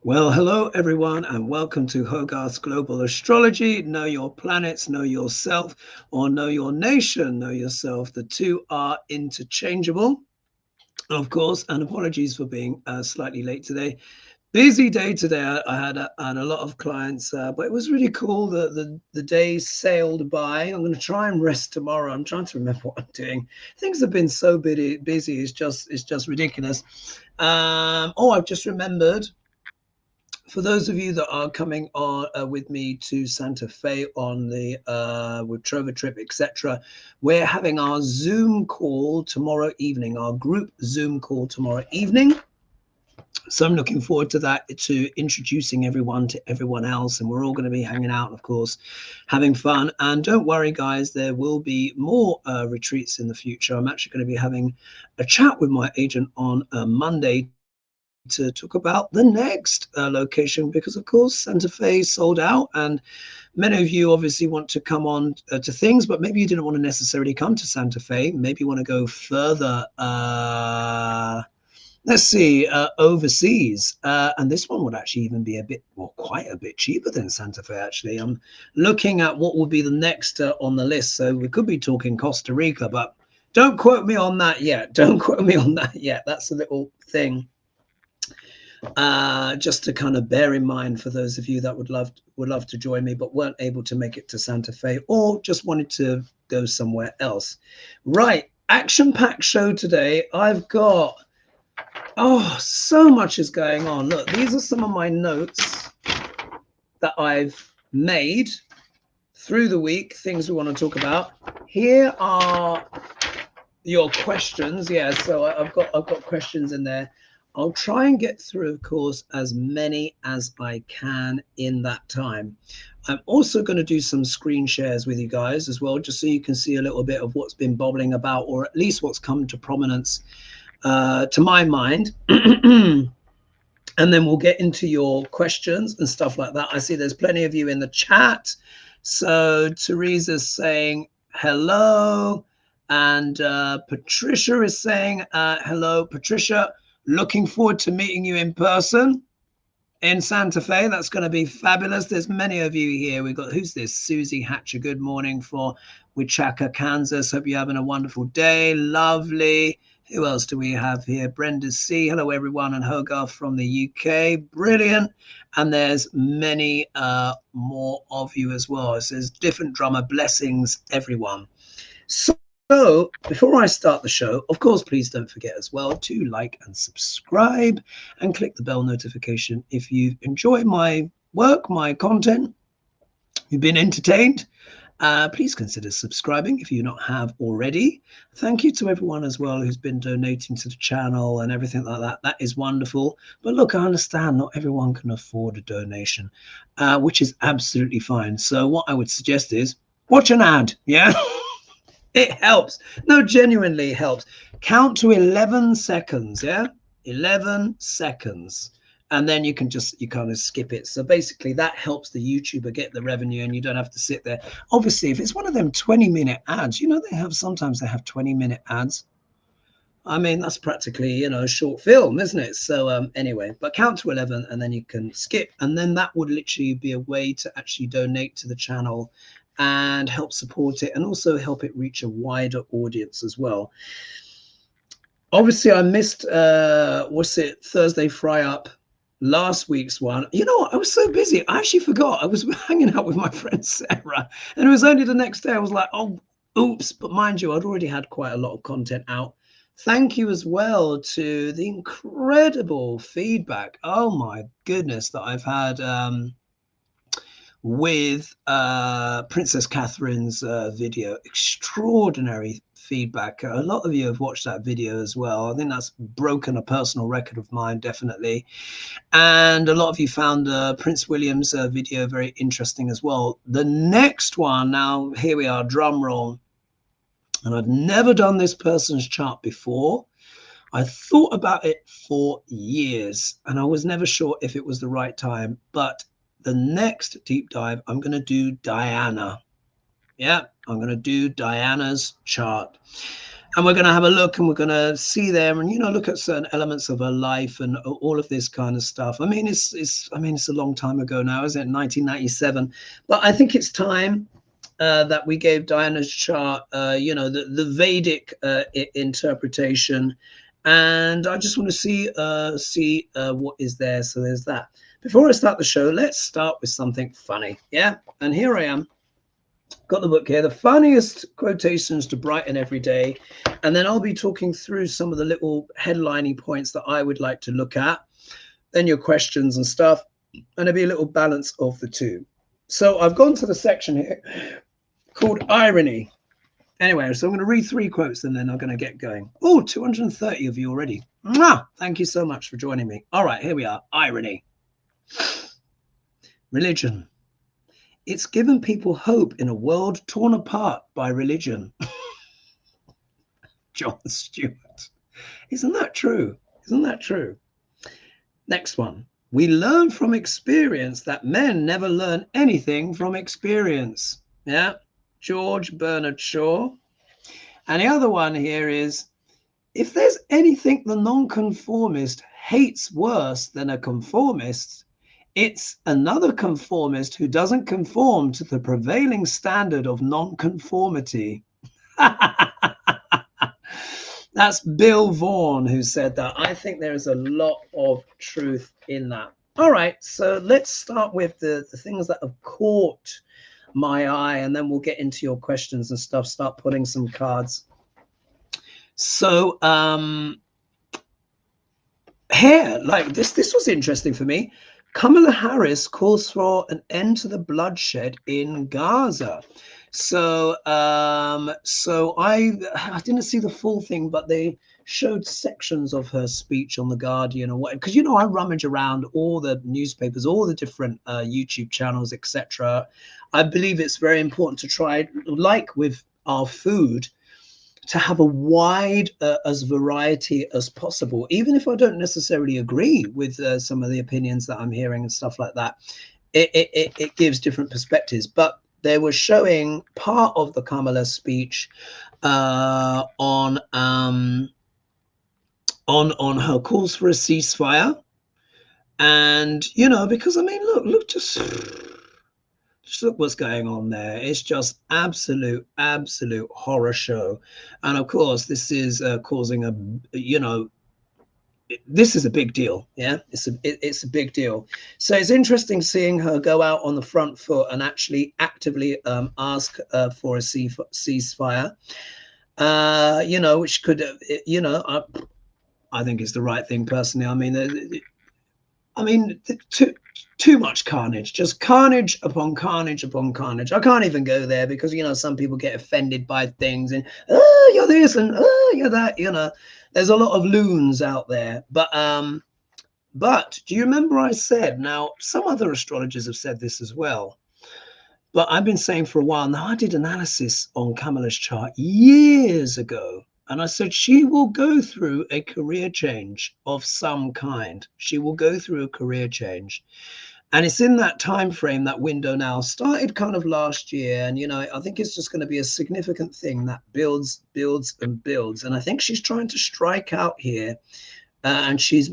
Well, hello everyone, and welcome to Hogarth's Global Astrology. Know your planets, know yourself, or know your nation, know yourself. The two are interchangeable, of course, and apologies for being slightly late today. Busy day today. I had a lot of clients, but it was really cool. The day sailed by. I'm going to try and rest tomorrow. I'm trying to remember what I'm doing. Things have been so busy. It's just ridiculous. I've just remembered. For those of you that are coming on with me to Santa Fe on the with Trova trip, etc., we're having our Zoom call tomorrow evening, our group Zoom call tomorrow evening. So I'm looking forward to that, to introducing everyone to everyone else, and we're all going to be hanging out, of course, having fun. And don't worry, guys, there will be more retreats in the future. I'm actually going to be having a chat with my agent on Monday to talk about the next location, because of course Santa Fe sold out, and many of you obviously want to come on to things, but maybe you didn't want to necessarily come to Santa Fe. Maybe you want to go further, let's see, overseas, and this one would actually even be a bit, well, quite a bit cheaper than Santa Fe. Actually, I'm looking at what will be the next on the list, so we could be talking Costa Rica, but don't quote me on that yet. Don't quote me on that yet. That's a little thing just to kind of bear in mind for those of you that would love to join me but weren't able to make it to Santa Fe, or just wanted to go somewhere else. Right, action-packed show today. I've got so much is going on. Look, these are some of my notes that I've made through the week, things we want to talk about. Here are your questions. Yeah, so I've got questions in there. I'll try and get through, of course, as many as I can in that time. I'm also going to do some screen shares with you guys as well, just so you can see a little bit of what's been bubbling about, or at least what's come to prominence to my mind. And then we'll get into your questions and stuff like that. I see there's plenty of you in the chat. So Teresa's saying hello, and Patricia is saying hello. Patricia, looking forward to meeting you in person in Santa Fe. That's going to be fabulous. There's many of you here. We've got, who's this? Susie Hatcher. Good morning for Wichita, Kansas. Hope you're having a wonderful day. Lovely. Who else do we have here? Brenda C. Hello, everyone. And Hogarth from the UK. Brilliant. And there's many more of you as well. It says different drummer. Blessings, everyone. So before I start the show, of course, please don't forget as well to like and subscribe and click the bell notification if you enjoy my work, my content, you've been entertained. Please consider subscribing if you not have already. Thank you to everyone as well who's been donating to the channel and everything like that. That is wonderful. But look, I understand not everyone can afford a donation, which is absolutely fine. So what I would suggest is watch an ad. Yeah. It helps. No, genuinely helps. Count to 11 seconds, yeah? 11 seconds. And then you kind of skip it. So basically that helps the YouTuber get the revenue, and you don't have to sit there. Obviously, if it's one of them 20-minute ads, you know, sometimes they have 20-minute ads. I mean, that's practically, you know, a short film, isn't it? So anyway, but count to 11 and then you can skip. And then that would literally be a way to actually donate to the channel and help support it, and also help it reach a wider audience as well. Obviously, I missed Thursday Fry Up, last week's one. You know what? I was so busy. I actually forgot. I was hanging out with my friend Sarah, and it was only the next day I was like, oh, oops. But mind you, I'd already had quite a lot of content out. Thank you as well to the incredible feedback. Oh my goodness, that I've had with Princess Catherine's video. Extraordinary feedback. A lot of you have watched that video as well. I think that's broken a personal record of mine, definitely. And a lot of you found Prince William's video very interesting as well. The next one, now here we are, drum roll. And I've never done this person's chart before. I thought about it for years, and I was never sure if it was the right time. But the next deep dive, I'm going to do Diana. Yeah, I'm going to do Diana's chart. And we're going to have a look, and we're going to see them, and, you know, look at certain elements of her life and all of this kind of stuff. I mean, it's a long time ago now, isn't it? 1997. But I think it's time that we gave Diana's chart, you know, the Vedic interpretation. And I just want to see what is there. So there's that. Before I start the show, let's start with something funny. Yeah. And here I am. Got the book here, The Funniest Quotations to Brighten Every Day. And then I'll be talking through some of the little headlining points that I would like to look at. Then your questions and stuff. And there'll be a little balance of the two. So I've gone to the section here called Irony. Anyway, so I'm going to read 3 quotes and then I'm going to get going. Oh, 230 of you already. Mwah! Thank you so much for joining me. All right, here we are. Irony. Religion. It's given people hope in a world torn apart by religion. John Stewart. Isn't that true? Isn't that true? Next one. We learn from experience that men never learn anything from experience. Yeah. George Bernard Shaw. And the other one here is, if there's anything the nonconformist hates worse than a conformist, it's another conformist who doesn't conform to the prevailing standard of nonconformity. That's Bill Vaughan who said that. I think there is a lot of truth in that. All right, so let's start with the things that have caught my eye, and then we'll get into your questions and stuff, start putting some cards. So here, like this was interesting for me. Kamala Harris calls for an end to the bloodshed in Gaza. So I didn't see the full thing, but they showed sections of her speech on The Guardian or what, because, you know, I rummage around all the newspapers, all the different YouTube channels, etc. I believe it's very important to try, like with our food, to have a wide as variety as possible, even if I don't necessarily agree with some of the opinions that I'm hearing and stuff like that. It gives different perspectives. But they were showing part of the Kamala speech on her calls for a ceasefire, and, you know, because I mean, look, just look what's going on there. It's just absolute horror show. And of course, this is causing a, you know, this is a big deal. Yeah, it's a big deal. So it's interesting seeing her go out on the front foot and actually actively ask for a ceasefire, you know, which could, you know, I think it's the right thing personally. I mean, too much carnage, just carnage upon carnage upon carnage. I can't even go there because, you know, some people get offended by things and, oh, you're this and, oh, you're that, you know. There's a lot of loons out there. But do you remember I said, now some other astrologers have said this as well, but I've been saying for a while now, I did analysis on Kamala's chart years ago. And I said, she will go through a career change of some kind. She will go through a career change. And it's in that time frame, that window now, started kind of last year. And, you know, I think it's just going to be a significant thing that builds and builds. And I think she's trying to strike out here. And she's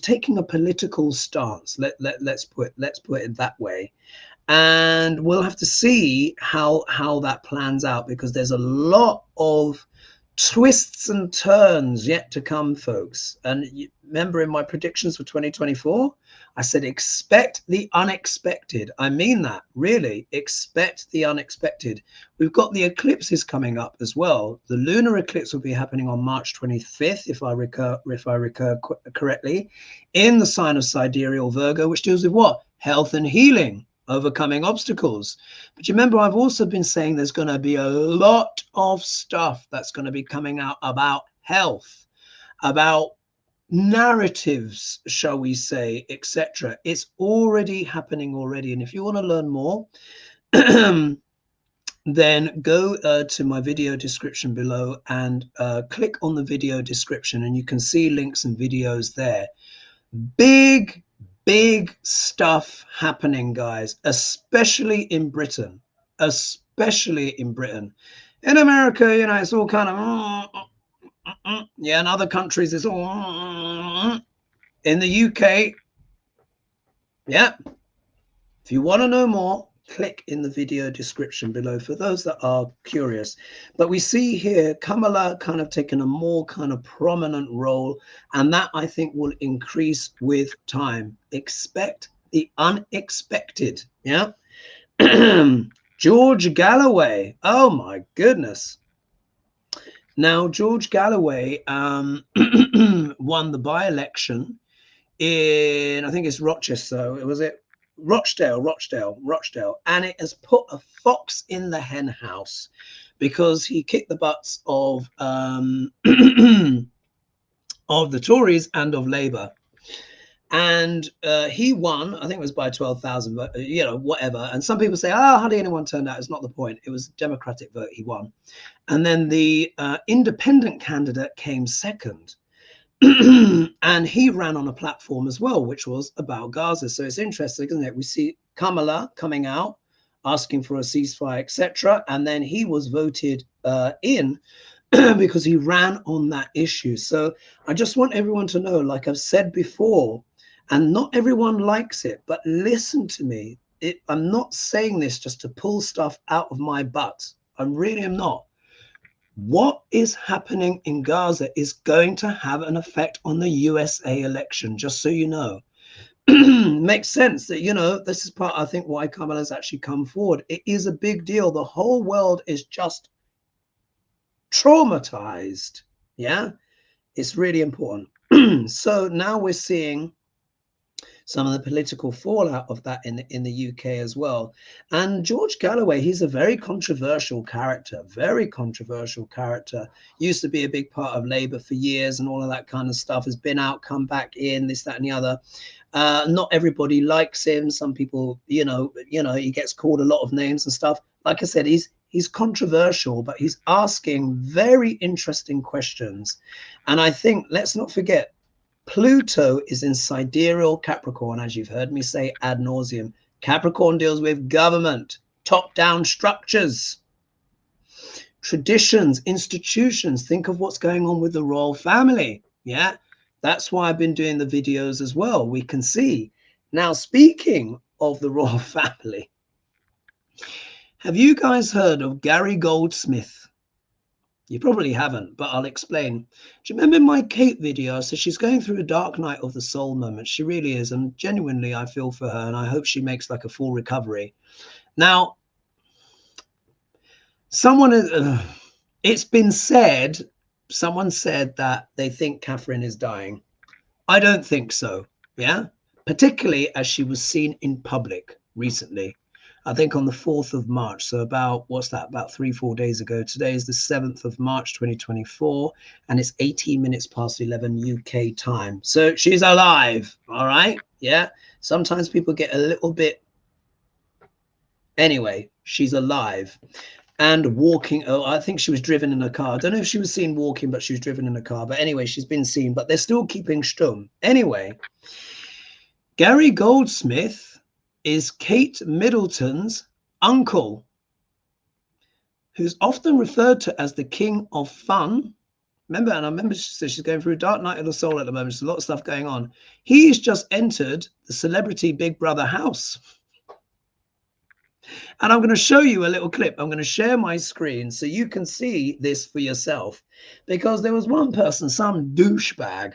taking a political stance. Let's put it that way. And we'll have to see how that plans out, because there's a lot of twists and turns yet to come, folks. And you remember in my predictions for 2024, I said expect the unexpected. I mean that, really, expect the unexpected. We've got the eclipses coming up as well. The lunar eclipse will be happening on March 25th, if I recur correctly, in the sign of sidereal Virgo, which deals with what? Health and healing, overcoming obstacles. But you remember, I've also been saying there's going to be a lot of stuff that's going to be coming out about health, about narratives, shall we say, etc. It's already happening already. And if you want to learn more, then go to my video description below and click on the video description, and you can see links and videos there. Big stuff happening, guys, especially in Britain. In America, you know, it's all kind of Yeah, in other countries, it's all in the UK. Yeah. If you want to know more, click in the video description below for those that are curious. But we see here Kamala kind of taking a more kind of prominent role, and that I think will increase with time. Expect the unexpected. Yeah. George Galloway. Oh my goodness. Now, George Galloway won the by-election in, I think it's Rochester. Was it Rochdale, and it has put a fox in the hen house because he kicked the butts of of the Tories and of Labour. And he won, I think it was by 12,000, but you know, whatever. And some people say, oh, hardly anyone turned out. It's not the point. It was a Democratic vote. He won. And then the independent candidate came second. And he ran on a platform as well, which was about Gaza. So it's interesting, isn't it? We see Kamala coming out, asking for a ceasefire, etc. And then he was voted in because he ran on that issue. So I just want everyone to know, like I've said before, and not everyone likes it, but listen to me. I'm not saying this just to pull stuff out of my butt. I really am not. What is happening in Gaza is going to have an effect on the USA election, just so you know. Makes sense that, you know, this is part, I think, why Kamala's actually come forward. It is a big deal. The whole world is just traumatized. Yeah, it's really important. So now we're seeing some of the political fallout of that in the UK as well. And George Galloway, he's a very controversial character, used to be a big part of Labour for years and all of that kind of stuff, has been out, come back in, this, that, and the other. Not everybody likes him. Some people, you know, he gets called a lot of names and stuff. Like I said, he's controversial, but he's asking very interesting questions. And I think, let's not forget, Pluto is in sidereal Capricorn, as you've heard me say ad nauseum. Capricorn deals with government, top-down structures, traditions, institutions. Think of what's going on with the royal family. Yeah, that's why I've been doing the videos as well. We can see. Now, speaking of the royal family, have you guys heard of Gary Goldsmith? You probably haven't, but I'll explain. Do you remember my Kate video? So she's going through a dark night of the soul moment. She really is. And genuinely, I feel for her. And I hope she makes like a full recovery. Now, it's been said, someone said that they think Catherine is dying. I don't think so. Yeah. Particularly as she was seen in public recently. I think on the 4th of March. So about, what's that? About 3-4 days ago. Today is the 7th of March, 2024. And it's 18 minutes past 11 UK time. So she's alive. All right. Yeah. Sometimes people get a little bit. Anyway, she's alive and walking. Oh, I think she was driven in a car. I don't know if she was seen walking, but she was driven in a car. But anyway, she's been seen, but they're still keeping stum. Anyway, Gary Goldsmith is Kate Middleton's uncle, who's often referred to as the king of fun. Remember, and I remember she said she's going through a dark night of the soul at the moment. There's a lot of stuff going on. He's just entered the celebrity Big Brother house. And I'm going to show you a little clip. I'm going to share my screen so you can see this for yourself. Because there was one person, some douchebag,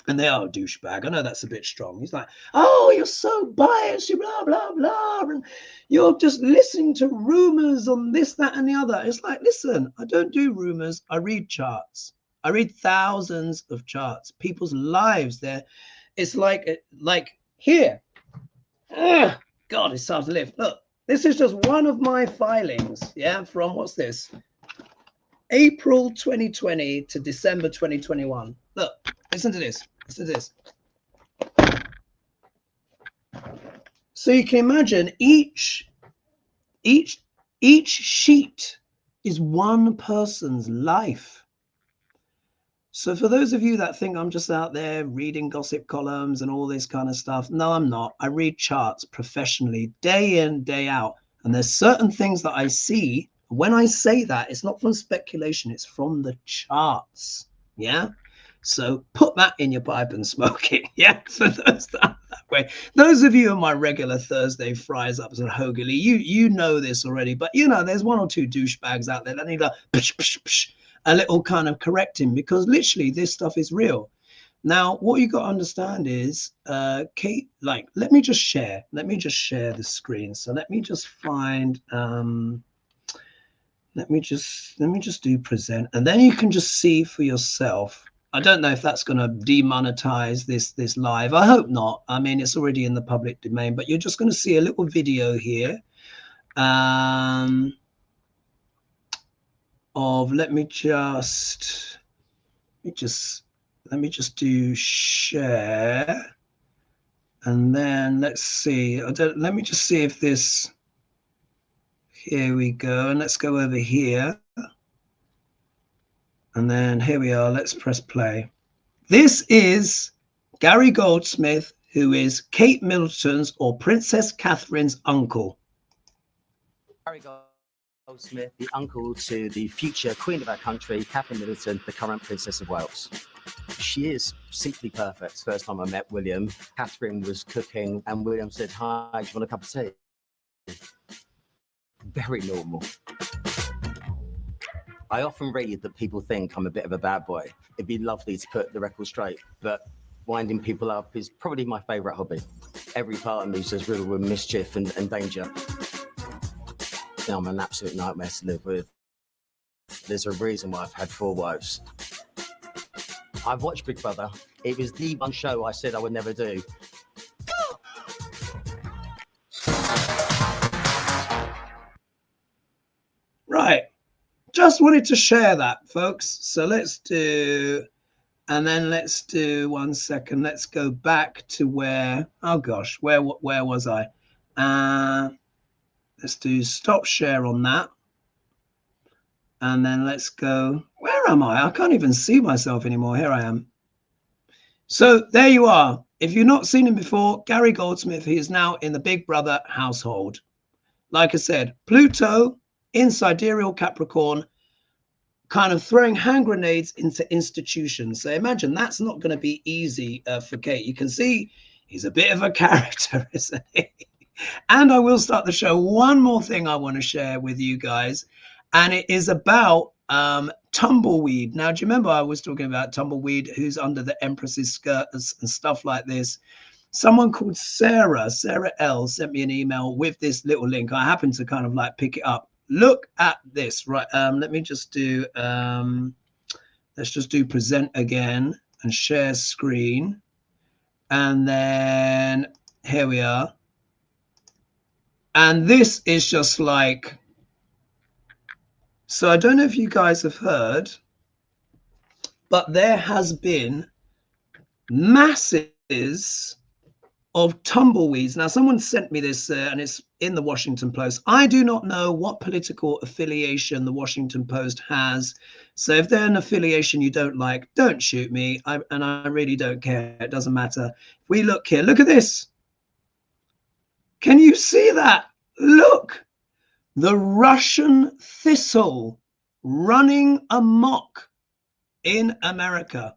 and they are a douchebag. I know that's a bit strong. He's like, oh, you're so biased, you blah, blah, blah. And you're just listening to rumors on this, that, and the other. It's like, listen, I don't do rumors. I read charts. I read thousands of charts. People's lives there. It's like here. Ugh, God, it's hard to live. Look, this is just one of my filings. Yeah, from what's this? April 2020 to December 2021. Look, listen to this. Listen to this. So you can imagine each sheet is one person's life. So for those of you that think I'm just out there reading gossip columns and all this kind of stuff, no, I'm not. I read charts professionally, day in, day out. And there's certain things that I see When I say that, it's not from speculation, it's from the charts. Yeah. So put that in your pipe and smoke it. Yeah. For those that way. Those of you on my regular Thursday fries ups and Hoagie, you know this already, but you know, there's one or two douchebags out there that need a little kind of correcting, because literally this stuff is real. Now, what you got to understand is, Kate, like, let me just share the screen. So let me just find, let me just do present, and then you can just see for yourself. I don't know if that's going to demonetize this live. I hope not. I mean, it's already in the public domain, but you're just going to see a little video here of, let me just do share, and then let's see. Let me just see if this, here we go, and let's go over here. And then here we are, let's press play. This is Gary Goldsmith, who is Kate Middleton's or Princess Catherine's uncle. Gary Goldsmith, the uncle to the future Queen of our country, Catherine Middleton, the current Princess of Wales. She is simply perfect. First time I met William, Catherine was cooking and William said, "Hi, do you want a cup of tea?" Very normal. I often read that people think I'm a bit of a bad boy. It'd be lovely to put the record straight, but winding people up is probably my favourite hobby. Every part of me is just riddled with mischief and danger. Now, I'm an absolute nightmare to live with. There's a reason why I've had 4 wives. I've watched Big Brother. It was the one show I said I would never do. Right. Just wanted to share that, folks. So let's do, and then let's do 1 second. Let's go back to where, oh gosh, where was I? Let's do stop share on that. And then let's go, where am I? I can't even see myself anymore. Here I am. So there you are. If you've not seen him before, Gary Goldsmith, he is now in the Big Brother household. Like I said, Pluto in sidereal Capricorn, kind of throwing hand grenades into institutions. So imagine that's not going to be easy for Kate. You can see he's a bit of a character, isn't he? And I will start the show. One more thing I want to share with you guys, and it is about Tumbleweed. Now, do you remember I was talking about Tumbleweed, who's under the Empress's skirt and stuff like this? Someone called Sarah L, sent me an email with this little link. I happened to kind of like pick it up. Look at this, right? Let me just do, let's just do present again and share screen. And then here we are. And this is just like, so I don't know if you guys have heard, but there has been masses of tumbleweeds. Now, someone sent me this and it's in the Washington Post. I do not know what political affiliation the Washington Post has. So if they're an affiliation you don't like, don't shoot me. And I really don't care. It doesn't matter. If we look here, look at this. Can you see that? Look, the Russian thistle running amok in America.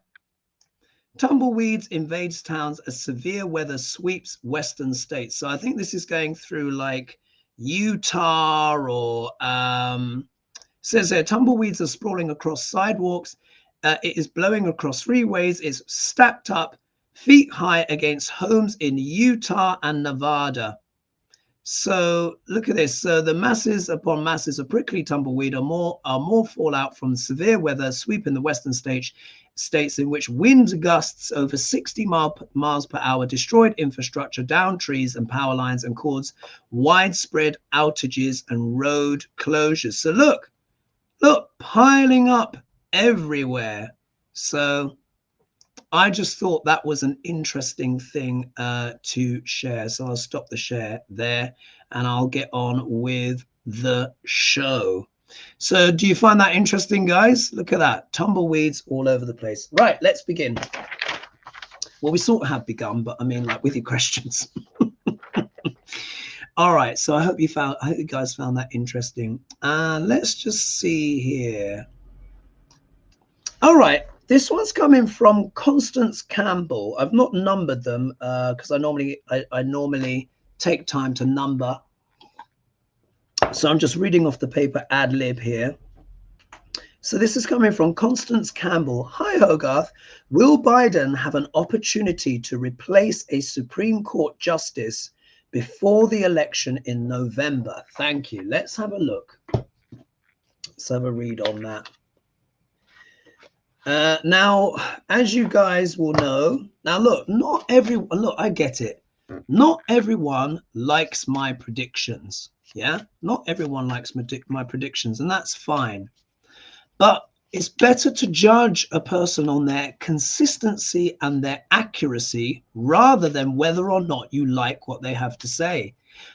Tumbleweeds invades towns as severe weather sweeps western states. So I think this is going through like Utah or says here, tumbleweeds are sprawling across sidewalks. It is blowing across freeways. It's stacked up feet high against homes in Utah and Nevada. So look at this. So the masses upon masses of prickly tumbleweed are more fallout from severe weather sweeping the western states in which wind gusts over 60 miles per hour destroyed infrastructure, down trees and power lines, and caused widespread outages and road closures. So look, piling up everywhere. So I just thought that was an interesting thing to share. So I'll stop the share there and I'll get on with the show. So do you find that interesting, guys? Look at that. Tumbleweeds all over the place. Right, let's begin. Well, we sort of have begun, but I mean, like with your questions. All right, so I hope you guys found that interesting. Let's just see here. All right, this one's coming from Constance Campbell. I've not numbered them because I normally take time to number. So I'm just reading off the paper ad lib here. So this is coming from Constance Campbell. Hi, Hogarth. Will Biden have an opportunity to replace a Supreme Court justice before the election in November? Thank you. Let's have a look. Let's have a read on that. Now, as you guys will know, now look, not everyone, look, I get it. Not everyone likes my predictions. Yeah, not everyone likes my predictions, and that's fine. But it's better to judge a person on their consistency and their accuracy rather than whether or not you like what they have to say.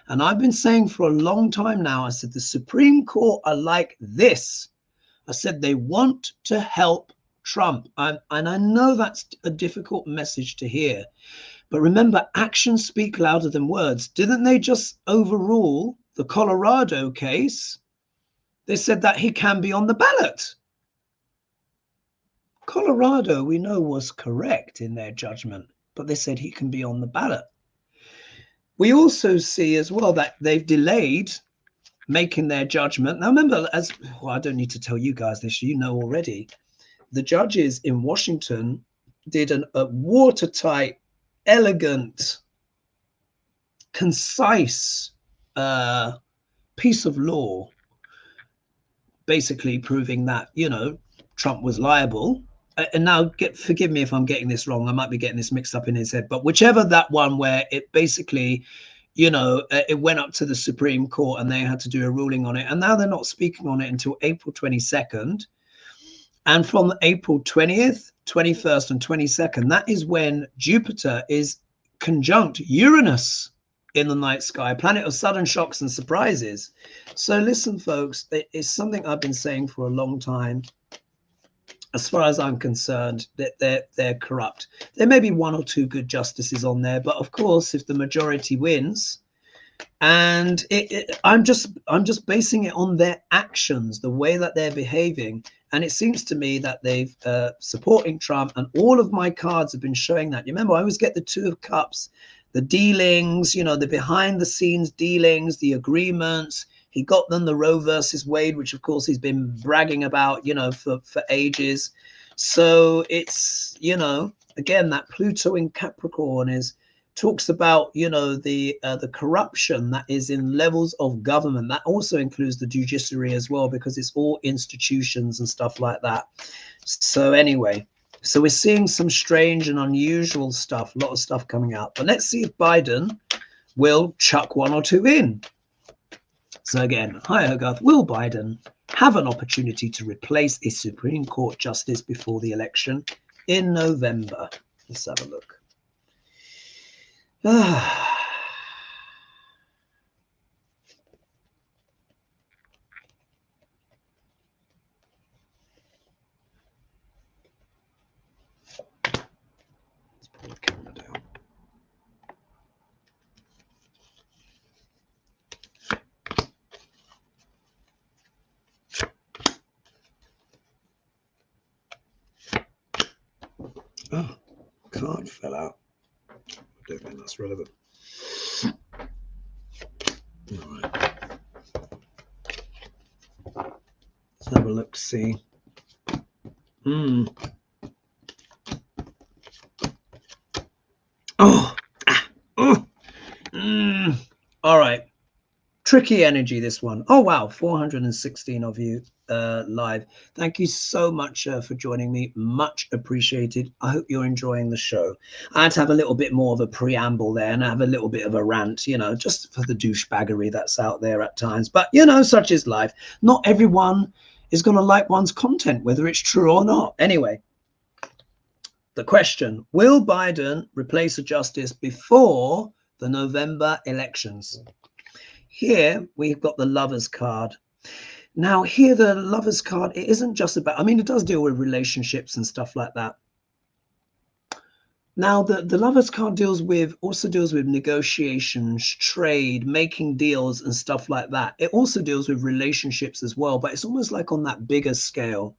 And I've been saying for a long time now, I said the Supreme Court are like this. I said they want to help Trump. And I know that's a difficult message to hear. But remember, actions speak louder than words. Didn't they just overrule the Colorado case? They said that he can be on the ballot. Colorado, we know, was correct in their judgment, but they said he can be on the ballot. We also see as well that they've delayed making their judgment. Now, remember, I don't need to tell you guys this, you know already. The judges in Washington did a watertight, elegant, concise piece of law, basically proving that, Trump was liable. And now, forgive me if I'm getting this wrong. I might be getting this mixed up in his head. But whichever that one where it basically, it went up to the Supreme Court and they had to do a ruling on it. And now they're not speaking on it until April 22nd. And from April 20th, 21st, and 22nd, that is when Jupiter is conjunct Uranus in the night sky, planet of sudden shocks and surprises. So listen, folks, it's something I've been saying for a long time. As far as I'm concerned, that they're corrupt. There may be one or two good justices on there, but of course, if the majority wins, and I'm just basing it on their actions, the way that they're behaving, and it seems to me that they've supporting Trump, and all of my cards have been showing that. You remember, I always get the Two of Cups, the dealings, the behind the scenes dealings, the agreements. He got them the Roe versus Wade, which of course he's been bragging about, for ages. So it's, again, that Pluto in Capricorn talks about, the corruption that is in levels of government. That also includes the judiciary as well, because it's all institutions and stuff like that. So anyway, so we're seeing some strange and unusual stuff, a lot of stuff coming out. But let's see if Biden will chuck one or two in. So again, hi Hogarth, will Biden have an opportunity to replace a Supreme Court justice before the election in November? Let's have a look. Let's pull the camera down. Oh, card fell out. I don't think that's relevant. All right. Let's have a look, see. Oh. All right. Tricky energy, this one. Oh, wow. 416 of you live. Thank you so much for joining me. Much appreciated. I hope you're enjoying the show. I had to have a little bit more of a preamble there and have a little bit of a rant, just for the douchebaggery that's out there at times. But, such is life. Not everyone is going to like one's content, whether it's true or not. Anyway, the question, will Biden replace a justice before the November elections? Here we've got the Lovers card. Now here, the Lovers card, it isn't just about, it does deal with relationships and stuff like that. Now, the Lovers card also deals with negotiations, trade, making deals and stuff like that. It also deals with relationships as well, but it's almost like on that bigger scale.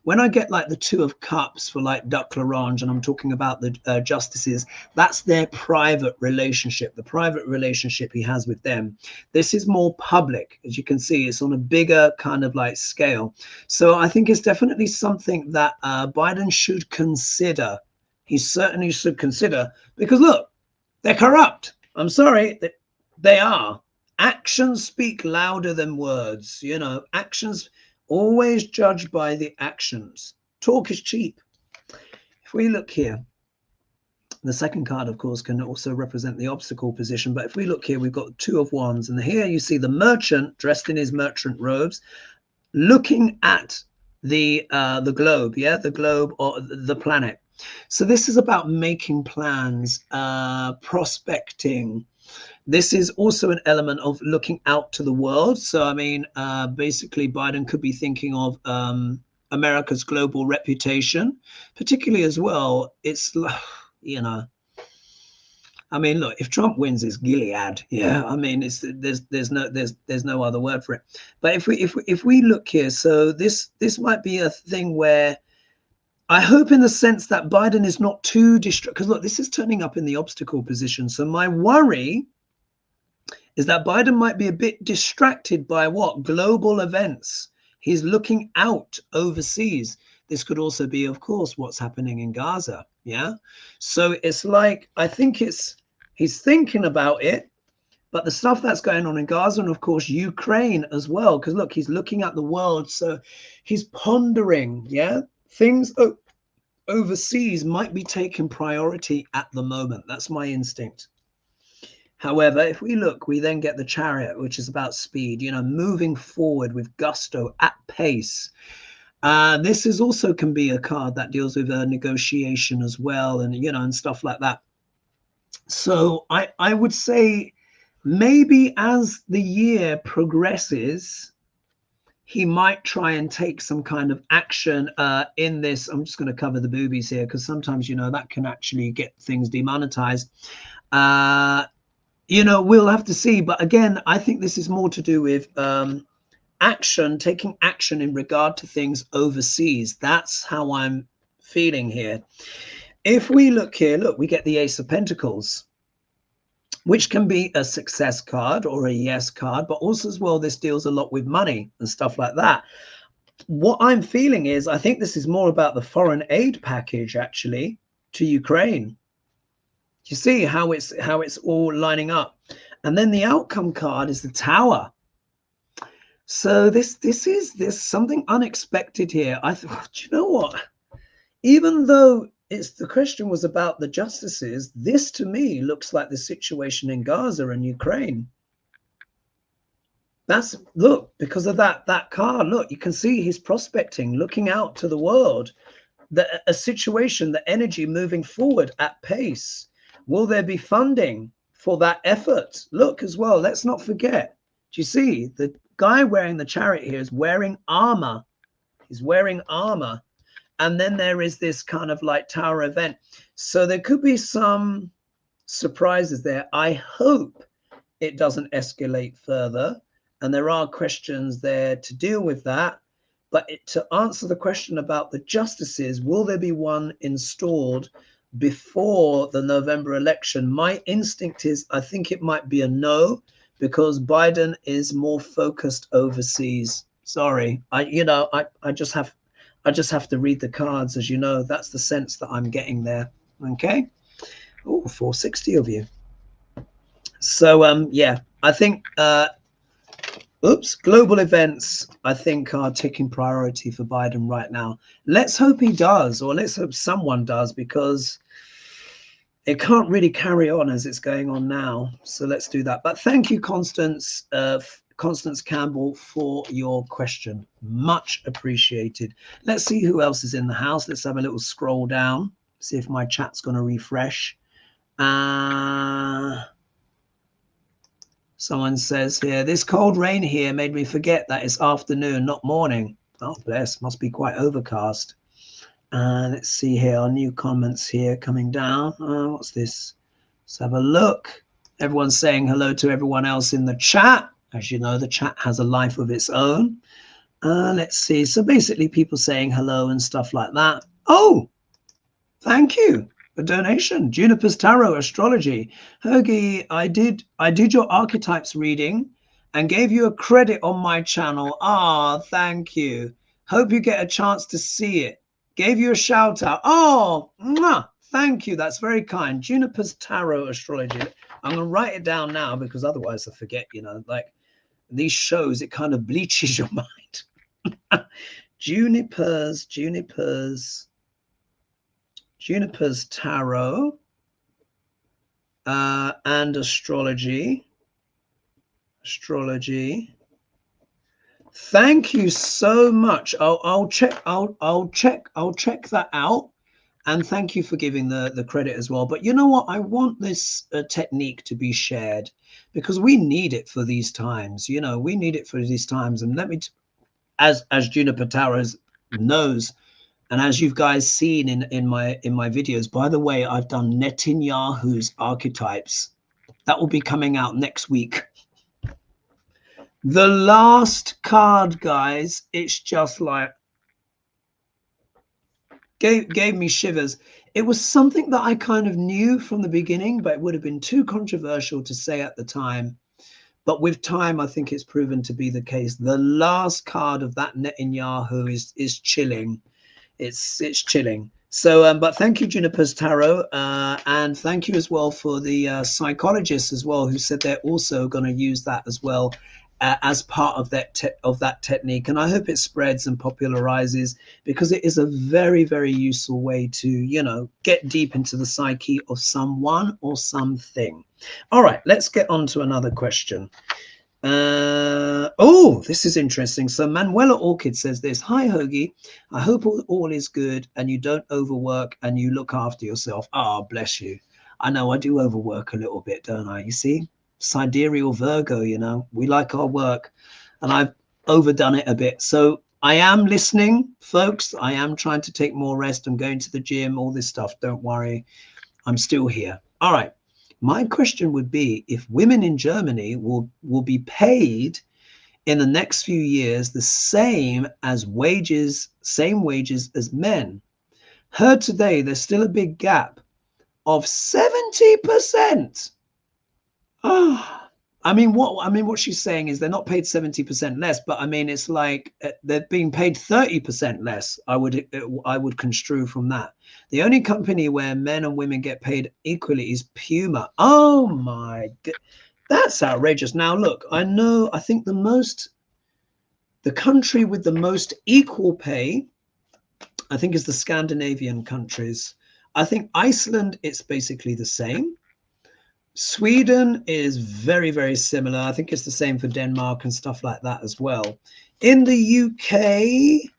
When I get like the Two of Cups for like Duc L'Orange, and I'm talking about the justices, that's their private relationship, the private relationship he has with them. This is more public. As you can see, it's on a bigger kind of like scale. So I think it's definitely something that Biden should consider. He certainly should consider, because look, they're corrupt. I'm sorry, they are. Actions speak louder than words. You know, actions always judged by the actions. Talk is cheap. If we look here, the second card, of course, can also represent the obstacle position. But if we look here, we've got Two of Wands. And here you see the merchant dressed in his merchant robes, looking at the globe, yeah, the globe or the planet. So this is about making plans, prospecting. This is also an element of looking out to the world. So, I mean, basically, Biden could be thinking of America's global reputation, particularly as well. It's, you know, I mean, look, if Trump wins, it's Gilead. Yeah, I mean, there's no other word for it. But if we look here, so this might be a thing where I hope, in the sense that Biden is not too distracted, because look, this is turning up in the obstacle position. So my worry is that Biden might be a bit distracted by what? Global events. He's looking out overseas. This could also be, of course, what's happening in Gaza. Yeah. So it's like, I think he's thinking about it, but the stuff that's going on in Gaza, and of course Ukraine as well, because look, he's looking at the world. So he's pondering, yeah, things overseas might be taking priority at the moment. That's my instinct. However, if we look, we then get the Chariot, which is about speed, you know, moving forward with gusto, at pace. This is also can be a card that deals with a negotiation as well, and, you know, and stuff like that. So I would say maybe as the year progresses, he might try and take some kind of action in this. I'm just going to cover the boobies here, because sometimes, you know, that can actually get things demonetized. You know, we'll have to see. But again, I think this is more to do with action, taking action in regard to things overseas. That's how I'm feeling here. If we look here, look, we get the Ace of Pentacles, which can be a success card or a yes card, but also as well, this deals a lot with money and stuff like that. What I'm feeling is, I think this is more about the foreign aid package actually to Ukraine. You see how it's all lining up. And then the outcome card is the Tower. So there's something unexpected here. I thought, do you know what? Even though the question was about the justices, this to me looks like the situation in Gaza and Ukraine. That's, look, because of that card, look, you can see he's prospecting, looking out to the world, a situation, the energy moving forward at pace. Will there be funding for that effort? Look as well, let's not forget. Do you see the guy wearing the Chariot here is wearing armor? He's wearing armor. And then there is this kind of like Tower event. So there could be some surprises there. I hope it doesn't escalate further. And there are questions there to deal with that. But to answer the question about the justices, will there be one installed before the November election? My instinct is, I think it might be a no, because Biden is more focused overseas. Sorry, I just have to read the cards, as you know. That's the sense that I'm getting there. Okay. Oh, 460 of you. So yeah, I think global events, I think, are taking priority for Biden right now. Let's hope he does, or let's hope someone does, because it can't really carry on as it's going on now. So let's do that. But thank you, Constance Campbell, for your question. Much appreciated. Let's see who else is in the house. Let's have a little scroll down, see if my chat's going to refresh. Someone says here, this cold rain here made me forget that it's afternoon, not morning. Oh, bless, must be quite overcast. Let's see here, our new comments here coming down. What's this? Let's have a look. Everyone's saying hello to everyone else in the chat. As you know, the chat has a life of its own. Let's see. So basically people saying hello and stuff like that. Oh, thank you. A donation. Juniper's Tarot Astrology. Hergy, I did your archetypes reading and gave you a credit on my channel. Ah, thank you. Hope you get a chance to see it. Gave you a shout out. Oh, mwah, thank you. That's very kind. Juniper's Tarot Astrology. I'm going to write it down now because otherwise I forget, you know, like these shows, it kind of bleaches your mind. Juniper's Tarot and Astrology. Thank you so much. I'll check that out, and thank you for giving the credit as well. But you know what? I want this technique to be shared because we need it for these times. You know, we need it for these times. And let me, as Juniper Tarot knows, and as you guys seen in my videos, by the way, I've done Netanyahu's archetypes. That will be coming out next week. The last card, guys, it's just like gave me shivers. It was something that I kind of knew from the beginning, but it would have been too controversial to say at the time. But with time, I think it's proven to be the case. The last card of that Netanyahu is chilling. It's chilling. So, but thank you, Juniper's Tarot, and thank you as well for the psychologists as well, who said they're also going to use that as well as part of that technique. And I hope it spreads and popularizes because it is a very, very useful way to, you know, get deep into the psyche of someone or something. All right, let's get on to another question. Oh, this is interesting. So Manuela Orchid says this. Hi, Hoagie. I hope all is good and you don't overwork and you look after yourself. Oh, bless you. I know I do overwork a little bit, don't I? You see, sidereal Virgo, you know, we like our work and I've overdone it a bit. So I am listening, folks. I am trying to take more rest. I'm going to the gym, all this stuff. Don't worry. I'm still here. All right. My question would be if women in Germany will be paid in the next few years the same wages as men. Heard today there's still a big gap of 70%. Oh, I mean what she's saying is they're not paid 70% less, but I mean it's like they're being paid 30% less. I would construe from that. The only company where men and women get paid equally is Puma. Oh my god, that's outrageous. Now look, I think the country with the most equal pay, I think, is the Scandinavian countries. I think Iceland, it's basically the same. Sweden is very, very similar. I think it's the same for Denmark and stuff like that as well. In the UK,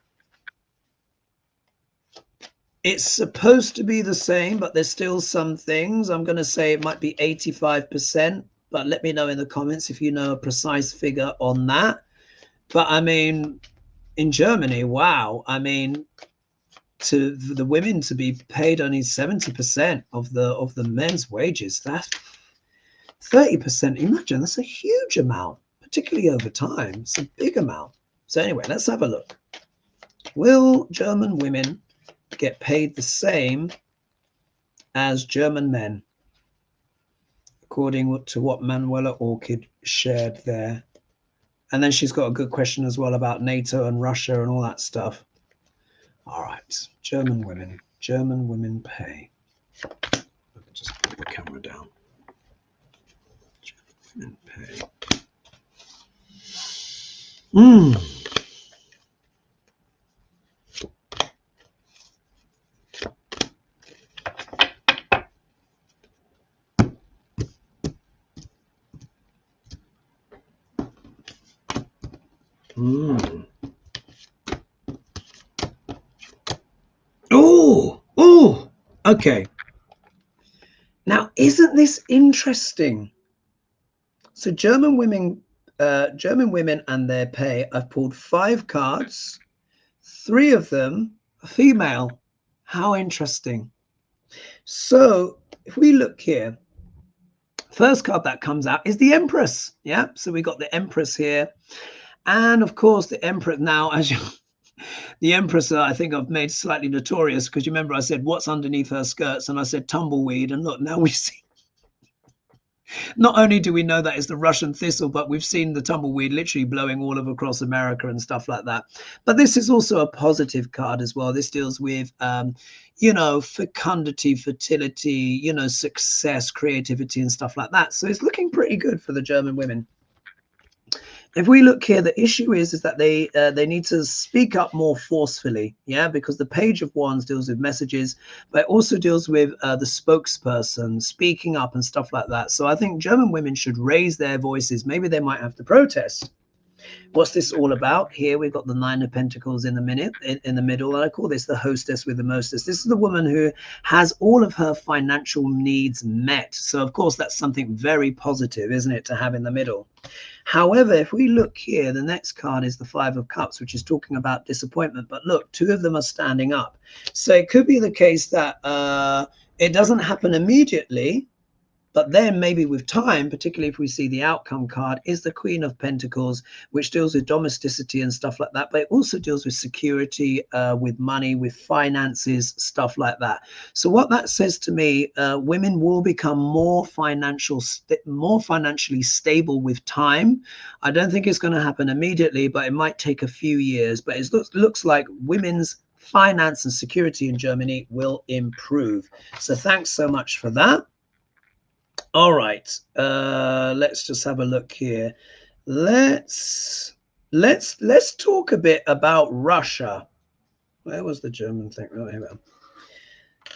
it's supposed to be the same, but there's still some things. I'm going to say it might be 85%, but let me know in the comments if you know a precise figure on that. But I mean, in Germany, wow. I mean, to the women to be paid only 70% of the men's wages, that's 30%. Imagine, that's a huge amount, particularly over time. It's a big amount. So anyway, let's have a look. Will German women get paid the same as German men, according to what Manuela Orchid shared there? And then she's got a good question as well about NATO and Russia and all that stuff. All right, German women pay. Let me just put the camera down. German women pay. Oh, okay. Now, isn't this interesting? So German women and their pay. I've pulled 5 cards. 3 of them are female. How interesting. So if we look here, first card that comes out is the Empress. Yeah, so we got the Empress here. And of course, the Empress now, as you, the Empress, I think I've made slightly notorious, because you remember I said, what's underneath her skirts? And I said, tumbleweed. And look, now we see, not only do we know that it's the Russian thistle, but we've seen the tumbleweed literally blowing all over across America and stuff like that. But this is also a positive card as well. This deals with, you know, fecundity, fertility, you know, success, creativity and stuff like that. So it's looking pretty good for the German women. If we look here, the issue is that they need to speak up more forcefully, yeah, because the Page of Wands deals with messages, but it also deals with the spokesperson speaking up and stuff like that. So I think German women should raise their voices. Maybe they might have to protest. What's this all about? Here we've got the Nine of Pentacles in the middle, and I call this the hostess with the mostess. This is the woman who has all of her financial needs met. So of course that's something very positive, isn't it, to have in the middle. However, if we look here, the next card is the Five of Cups, which is talking about disappointment. But look, two of them are standing up. So it could be the case that it doesn't happen immediately, but then maybe with time, particularly if we see the outcome card, is the Queen of Pentacles, which deals with domesticity and stuff like that. But it also deals with security, with money, with finances, stuff like that. So what that says to me, women will become more financially stable with time. I don't think it's going to happen immediately, but it might take a few years. But it looks like women's finance and security in Germany will improve. So thanks so much for that. All right, let's just have a look here. Let's talk a bit about Russia. Where was the German thing? Oh, here we are.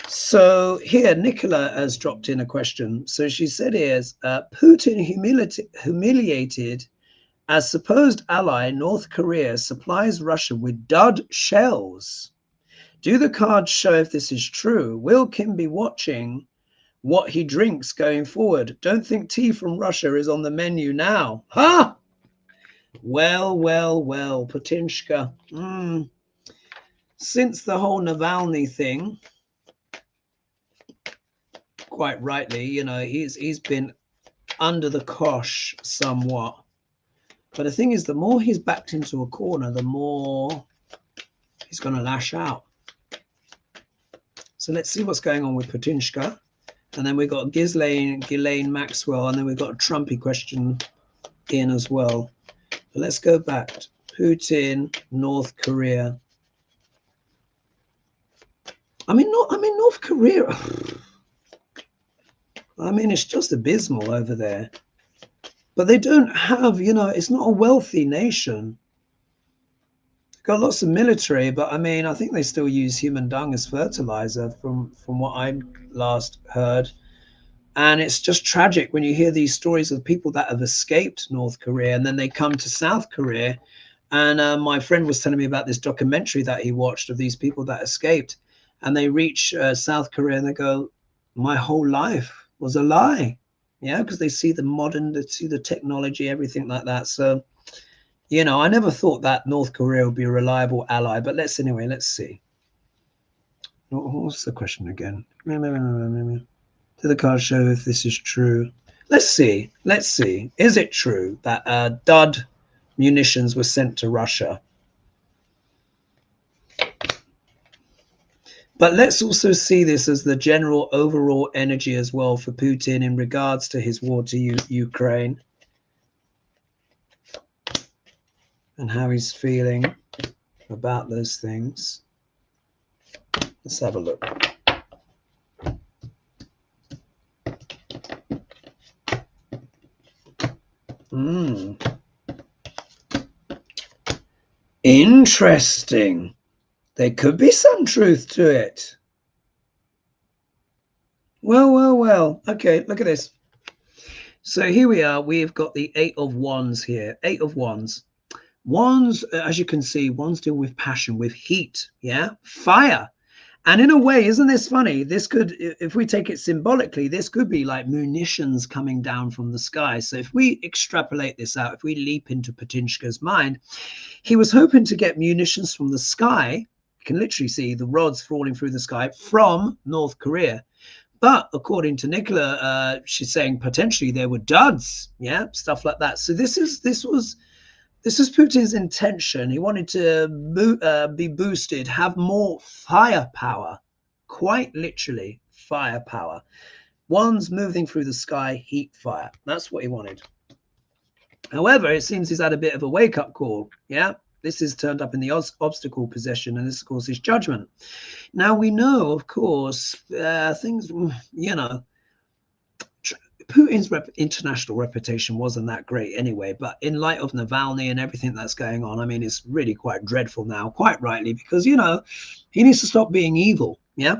So here, Nicola has dropped in a question. So she said, "Is Putin humiliated as supposed ally North Korea supplies Russia with dud shells? Do the cards show if this is true? Will Kim be watching what he drinks going forward? Don't think tea from Russia is on the menu now." Ha! Well, Putinshka. Since the whole Navalny thing, quite rightly, you know, he's been under the cosh somewhat. But the thing is, the more he's backed into a corner, the more he's going to lash out. So let's see what's going on with Putinshka. And then we've got Ghislaine Maxwell, and then we've got a Trumpy question in as well. But let's go back. Putin, North Korea. I mean, North Korea. I mean, it's just abysmal over there. But they don't have, you know, it's not a wealthy nation. Got lots of military, but I mean, I think they still use human dung as fertilizer from what I last heard. And it's just tragic when you hear these stories of people that have escaped North Korea and then they come to South Korea. And my friend was telling me about this documentary that he watched of these people that escaped, and they reach South Korea and they go, my whole life was a lie. Yeah, because they see the modern, they see the technology, everything like that. So, you know, I never thought that North Korea would be a reliable ally, but let's see. What's the question again? Do the cards show if this is true? Let's see. Is it true that dud munitions were sent to Russia? But let's also see this as the general overall energy as well for Putin in regards to his war to Ukraine. And how he's feeling about those things. Let's have a look. Interesting. There could be some truth to it. Well. Okay, look at this. So here we are. We've got the Eight of Wands here. Eight of Wands. Wands, as you can see, wands deal with passion, with heat, yeah, fire. And in a way, isn't this funny? This could, if we take it symbolically, this could be like munitions coming down from the sky. So if we extrapolate this out, if we leap into Putinshka's mind, he was hoping to get munitions from the sky can literally see the rods falling through the sky from North Korea. But according to Nicola, she's saying potentially there were duds, yeah, stuff like that. So this was Putin's intention. He wanted to be boosted, have more firepower, quite literally firepower. One's moving through the sky, heat fire. That's what he wanted. However, it seems he's had a bit of a wake-up call. Yeah, this is turned up in the obstacle position, and this, of course, is judgment. Now, we know, of course, things, you know, Putin's international reputation wasn't that great anyway, but in light of Navalny and everything that's going on, I mean, it's really quite dreadful now, quite rightly, because, you know, he needs to stop being evil, yeah?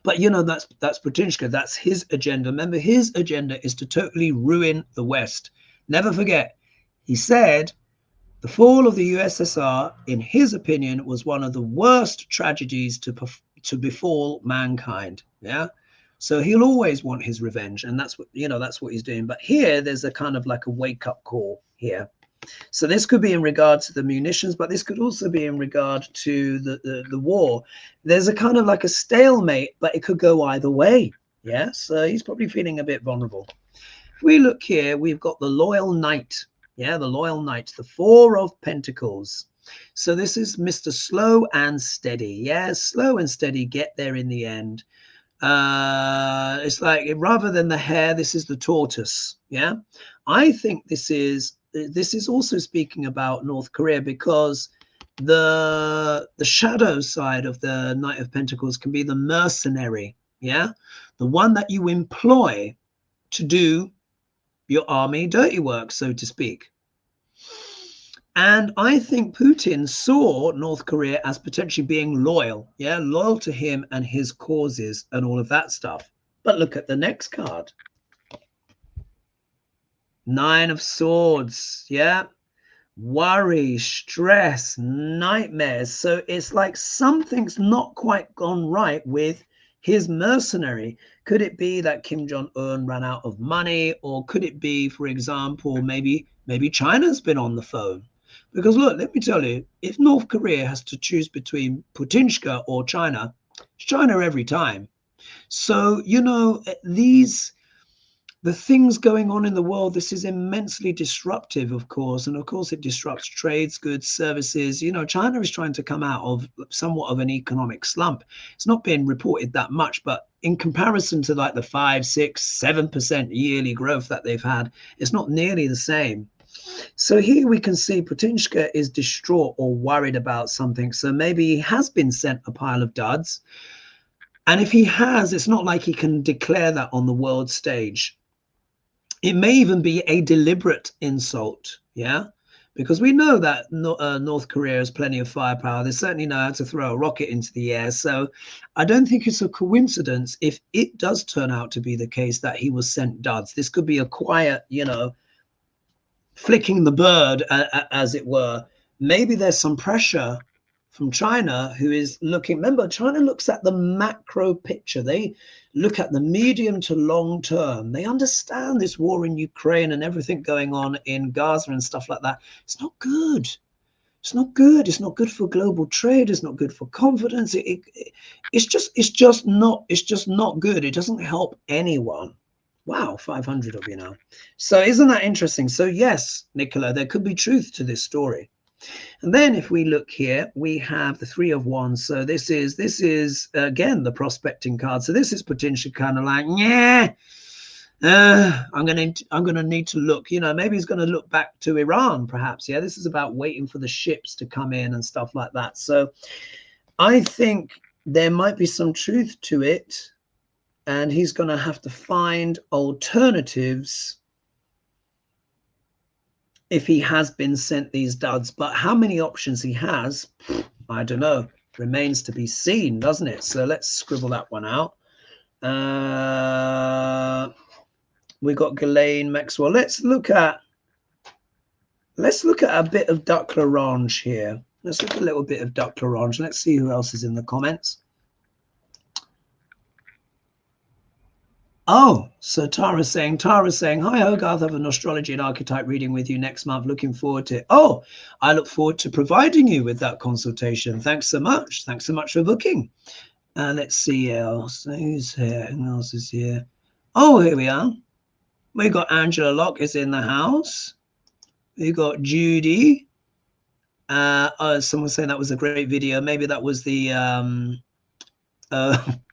But, you know, that's Putinshka, that's his agenda. Remember, his agenda is to totally ruin the West. Never forget, he said the fall of the USSR, in his opinion, was one of the worst tragedies to befall mankind, yeah? So he'll always want his revenge, and that's what, you know, that's what he's doing. But here, there's a kind of like a wake-up call here. So this could be in regard to the munitions, but this could also be in regard to the war. There's a kind of like a stalemate, but it could go either way. Yeah, so he's probably feeling a bit vulnerable. If we look here, we've got the Loyal Knight. Yeah, the Loyal Knight, the Four of Pentacles. So this is Mr. Slow and Steady. Yeah, slow and steady, get there in the end. It's like, rather than the hare, this is the tortoise. Yeah, I think this is also speaking about North Korea, because the shadow side of the Knight of Pentacles can be the mercenary, yeah, the one that you employ to do your army dirty work, so to speak. And I think Putin saw North Korea as potentially being loyal, yeah, loyal to him and his causes and all of that stuff. But look at the next card. Nine of Swords, yeah, worry, stress, nightmares. So it's like something's not quite gone right with his mercenary. Could it be that Kim Jong-un ran out of money, or could it be, for example, maybe China's been on the phone? Because look, let me tell you, if North Korea has to choose between Putinshka or China, it's China every time. So, you know, the things going on in the world, this is immensely disruptive, of course. And of course, it disrupts trades, goods, services. You know, China is trying to come out of somewhat of an economic slump. It's not being reported that much, but in comparison to like the 5, 6, 7% yearly growth that they've had, it's not nearly the same. So here we can see Putinshka is distraught or worried about something. So maybe he has been sent a pile of duds. And if he has, it's not like he can declare that on the world stage. It may even be a deliberate insult, yeah? Because we know that North Korea has plenty of firepower. They certainly know how to throw a rocket into the air. So I don't think it's a coincidence if it does turn out to be the case that he was sent duds. This could be a quiet, you know, flicking the bird, as it were. Maybe there's some pressure from China, who is looking, remember, China looks at the macro picture. They look at the medium to long term. They understand this war in Ukraine and everything going on in Gaza and stuff like that. It's not good. It's not good. It's not good for global trade. It's not good for confidence. It's just not good. It doesn't help anyone. Wow, 500 of you now. So isn't that interesting? So yes, Nicola, there could be truth to this story. And then if we look here, we have the Three of Wands. So this is again the prospecting card. So this is potentially kind of like, yeah, I'm gonna need to look. You know, maybe he's going to look back to Iran, perhaps. Yeah, this is about waiting for the ships to come in and stuff like that. So I think there might be some truth to it. And he's going to have to find alternatives if he has been sent these duds. But how many options he has, I don't know. Remains to be seen, doesn't it? So let's scribble that one out. We got Ghislaine Maxwell. Let's look at a bit of Duck L'Orange here. Let's look at a little bit of Duck L'Orange. Let's see who else is in the comments. Oh, so Tara's saying, hi, Hogarth, I have an astrology and archetype reading with you next month. Looking forward to it. Oh, I look forward to providing you with that consultation. Thanks so much. Thanks so much for booking. Let's see else. Who's here? Who else is here? Oh, here we are. We got Angela Locke is in the house. We got Judy. Someone saying that was a great video. Maybe that was the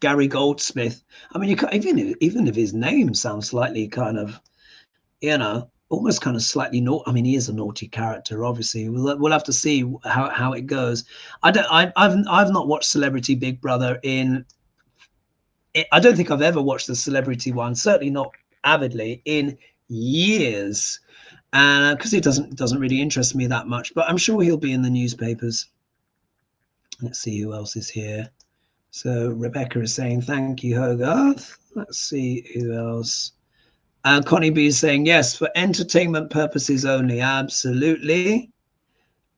Gary Goldsmith. I mean, you can't, even if his name sounds slightly kind of, you know, almost kind of slightly naughty. I mean, he is a naughty character. Obviously, we'll have to see how it goes. I've not watched Celebrity Big Brother I don't think I've ever watched the celebrity one. Certainly not avidly in years, and because it doesn't really interest me that much. But I'm sure he'll be in the newspapers. Let's see who else is here. So Rebecca is saying, thank you, Hogarth. Let's see who else. Connie B is saying, yes, for entertainment purposes only. Absolutely.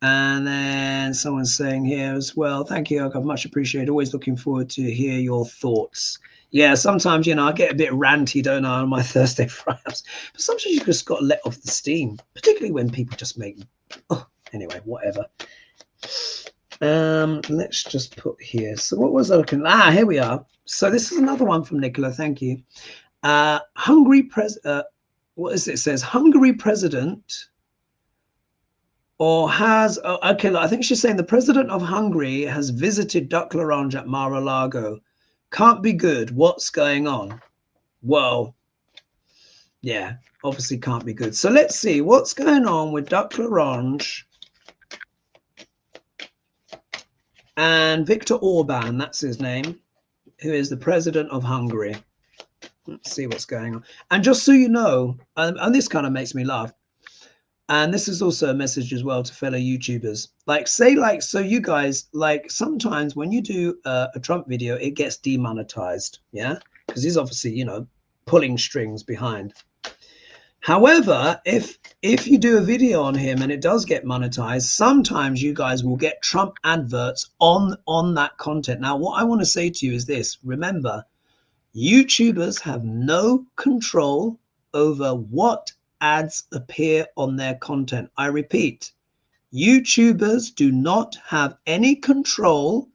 And then someone's saying here as well, thank you, Hogarth. Much appreciated. Always looking forward to hear your thoughts. Yeah, sometimes, you know, I get a bit ranty, don't I, on my Thursday Fridays. But sometimes you just got to let off the steam, particularly when people just make, oh, anyway, whatever. Let's just put here. So what was I looking? Here we are. So this is another one from Nicola. Thank you. Hungary what is it? It says Hungary president or has okay, look, I think she's saying the president of Hungary has visited Duck L'Orange at Mar-a-Lago. Can't be good. What's going on? Well, yeah, obviously can't be good. So let's see what's going on with Duck L'Orange and Viktor Orban, that's his name, who is the president of Hungary. Let's see what's going on. And just so you know, and this kind of makes me laugh, and this is also a message as well to fellow YouTubers, like say, like, so you guys, like sometimes when you do a Trump video, it gets demonetized, yeah, because he's obviously, you know, pulling strings behind. However, if you do a video on him and it does get monetized, sometimes you guys will get Trump adverts on that content. Now, what I want to say to you is this. Remember, YouTubers have no control over what ads appear on their content. I repeat, YouTubers do not have any control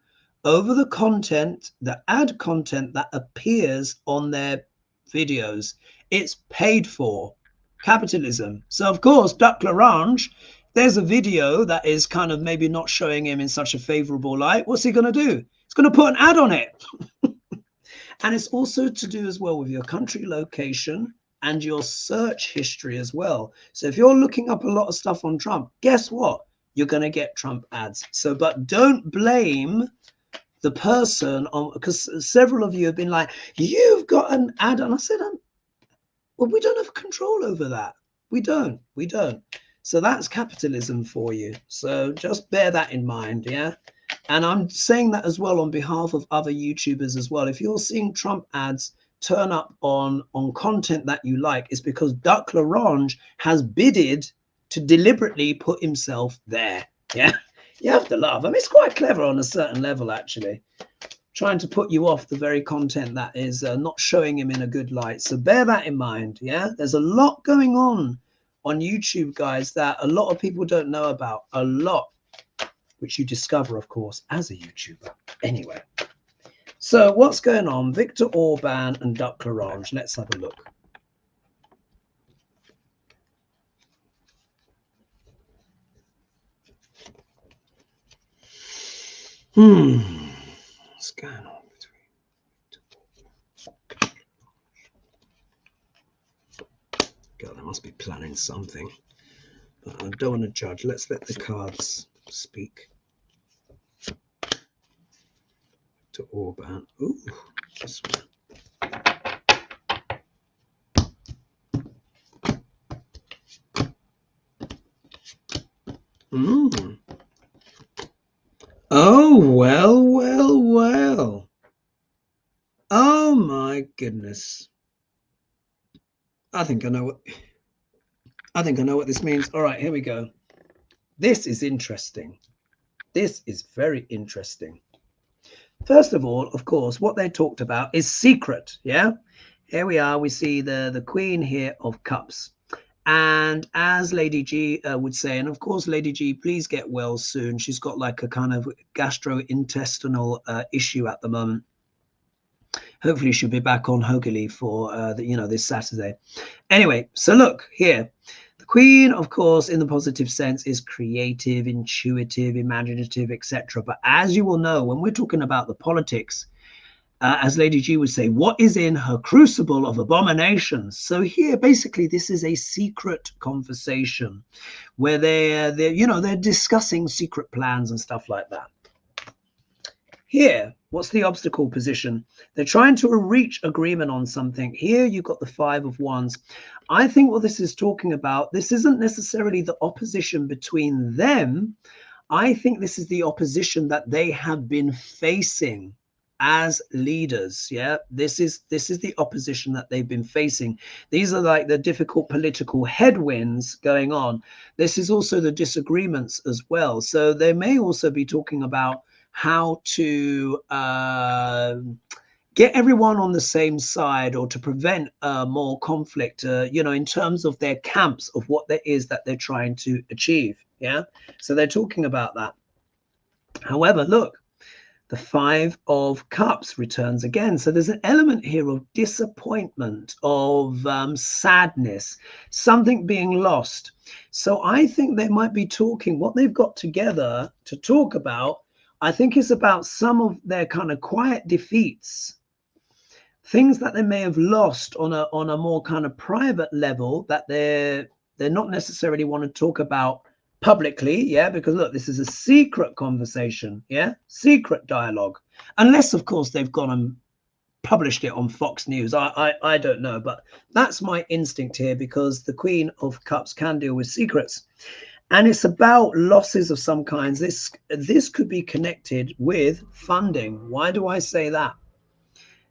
over the content, the ad content that appears on their videos. It's paid for. Capitalism. So of course, Duck L'Orange, there's a video that is kind of maybe not showing him in such a favorable light. What's he going to do? He's going to put an ad on it. And it's also to do as well with your country location and your search history as well. So if you're looking up a lot of stuff on Trump, guess what? You're going to get Trump ads. So, but don't blame the person on, because several of you have been like, you've got an ad. And I said, well, we don't have control over that. We don't. So that's capitalism for you. So just bear that in mind, yeah? And I'm saying that as well on behalf of other YouTubers as well. If you're seeing Trump ads turn up on content that you like, it's because Duck L'Orange has bidded to deliberately put himself there, yeah? You have to laugh. I mean, it's quite clever on a certain level, actually. Trying to put you off the very content that is not showing him in a good light. So bear that in mind, yeah? There's a lot going on YouTube, guys, that a lot of people don't know about. A lot, which you discover, of course, as a YouTuber. Anyway, so what's going on? Viktor Orban and Duck L'Orange. Let's have a look. What's going on between? God, I must be planning something. But I don't want to judge. Let's let the cards speak. To Orban. Ooh, this one. Oh, well. Oh my goodness. I think I know what this means. All right, here we go. This is interesting. This is very interesting. First of all, of course, what they talked about is secret, yeah? Here we are. We see the Queen here of Cups. And as Lady G would say, and of course, Lady G, please get well soon. She's got like a kind of gastrointestinal issue at the moment. Hopefully she'll be back on Hogely for this Saturday. Anyway, so look here. The Queen, of course, in the positive sense, is creative, intuitive, imaginative, etc. But as you will know, when we're talking about the politics, as Lady G would say, what is in her crucible of abominations? So here, basically, this is a secret conversation where they're discussing secret plans and stuff like that. Here, what's the obstacle position? They're trying to reach agreement on something. Here, you've got the Five of Wands. I think what this is talking about, this isn't necessarily the opposition between them. I think this is the opposition that they have been facing as leaders. Yeah, this is the opposition that they've been facing. These are like the difficult political headwinds going on. This is also the disagreements as well. So they may also be talking about how to get everyone on the same side, or to prevent more conflict, in terms of their camps of what there is that they're trying to achieve. Yeah, so they're talking about that. However, look, the Five of Cups returns again. So there's an element here of disappointment, of sadness, something being lost. So I think they might be talking, what they've got together to talk about, I think is about some of their kind of quiet defeats, things that they may have lost on a more kind of private level that they're not necessarily want to talk about publicly. Yeah, because look, this is a secret conversation. Yeah, secret dialogue, unless of course they've gone and published it on Fox News. I don't know, but that's my instinct here, because the Queen of Cups can deal with secrets. And it's about losses of some kinds. This could be connected with funding. Why do I say that?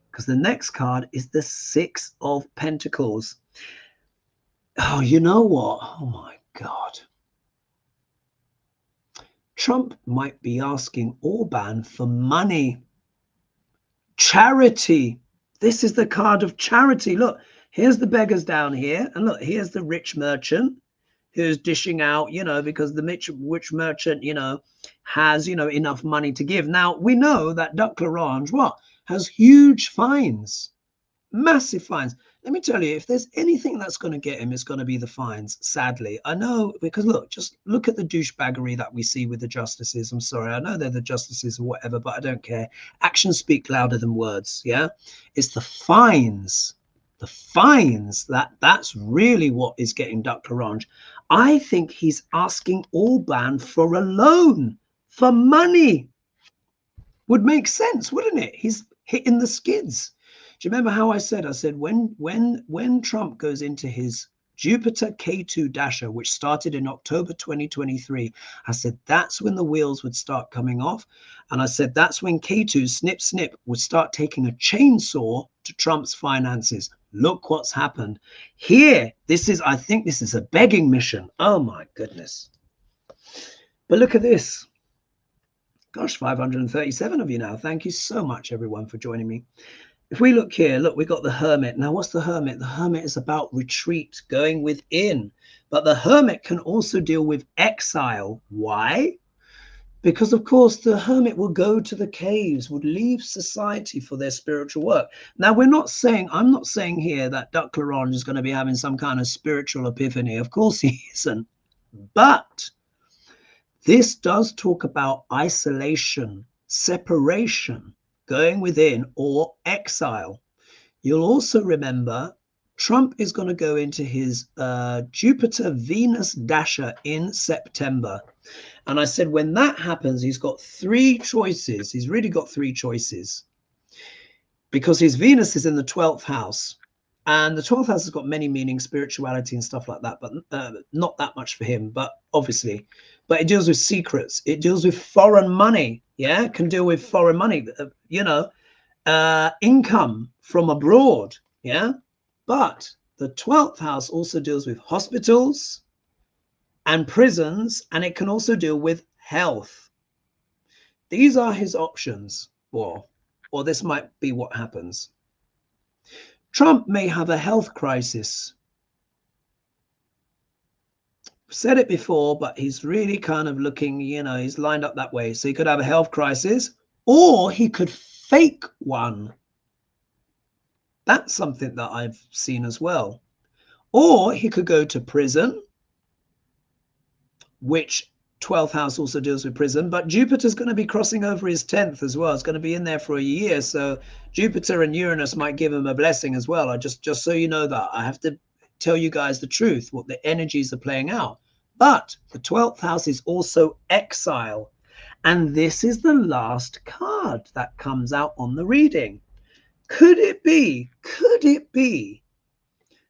Because the next card is the Six of Pentacles. Oh, you know what? Oh my God. Trump might be asking Orban for money. Charity. This is the card of charity. Look, here's the beggars down here. And look, here's the rich merchant who's dishing out, because the rich merchant, has, enough money to give. Now, we know that Duck L'Orange, has huge fines, massive fines. Let me tell you, if there's anything that's going to get him, it's going to be the fines, sadly. I know, because look, just look at the douchebaggery that we see with the justices. I'm sorry, I know they're the justices or whatever, but I don't care. Actions speak louder than words, yeah? It's the fines. The fines, that's really what is getting Duck L'Orange. I think he's asking Orban for a loan, for money. Would make sense, wouldn't it? He's hitting the skids. Do you remember how I said when Trump goes into his Jupiter K2 dasher, which started in October 2023, I said that's when the wheels would start coming off. And I said that's when K2 snip snip would start taking a chainsaw to Trump's finances. Look what's happened here. I think this is a begging mission. Oh my goodness. But look at this. Gosh, 537 of you now. Thank you so much, everyone, for joining me. If we look here, look, we got the Hermit. Now, what's the Hermit? The Hermit is about retreat, going within. But the Hermit can also deal with exile. Why? Because, of course, the Hermit will go to the caves, would leave society for their spiritual work. Now, I'm not saying here that Duck L'Orange is going to be having some kind of spiritual epiphany. Of course he isn't. But this does talk about isolation, separation, going within, or exile. You'll also remember Trump is going to go into his Jupiter-Venus dasher in September. And I said when that happens, he's got three choices. He's really got three choices. Because his Venus is in the 12th house. And the 12th house has got many meanings, spirituality and stuff like that, but not that much for him, but obviously. But it deals with secrets. It deals with foreign money. Yeah, it can deal with foreign money, income from abroad. Yeah, but the 12th house also deals with hospitals and prisons, and it can also deal with health. These are his options, or this might be what happens. Trump may have a health crisis. Said it before, but he's really kind of looking, you know, he's lined up that way. So he could have a health crisis, or he could fake one. That's something that I've seen as well. Or he could go to prison, which 12th house also deals with prison, but Jupiter's going to be crossing over his 10th as well. It's going to be in there for a year. So Jupiter and Uranus might give him a blessing as well. Just so you know that, I have to tell you guys the truth, what the energies are playing out. But the 12th house is also exile. And this is the last card that comes out on the reading. Could it be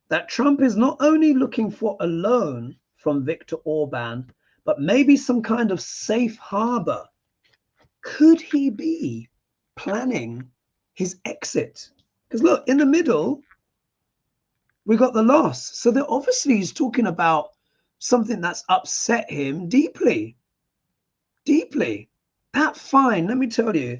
that Trump is not only looking for a loan from Viktor Orban, but maybe some kind of safe harbor? Could he be planning his exit? Because look, in the middle, we got the loss. So that obviously he's talking about something that's upset him deeply. That fine, let me tell you,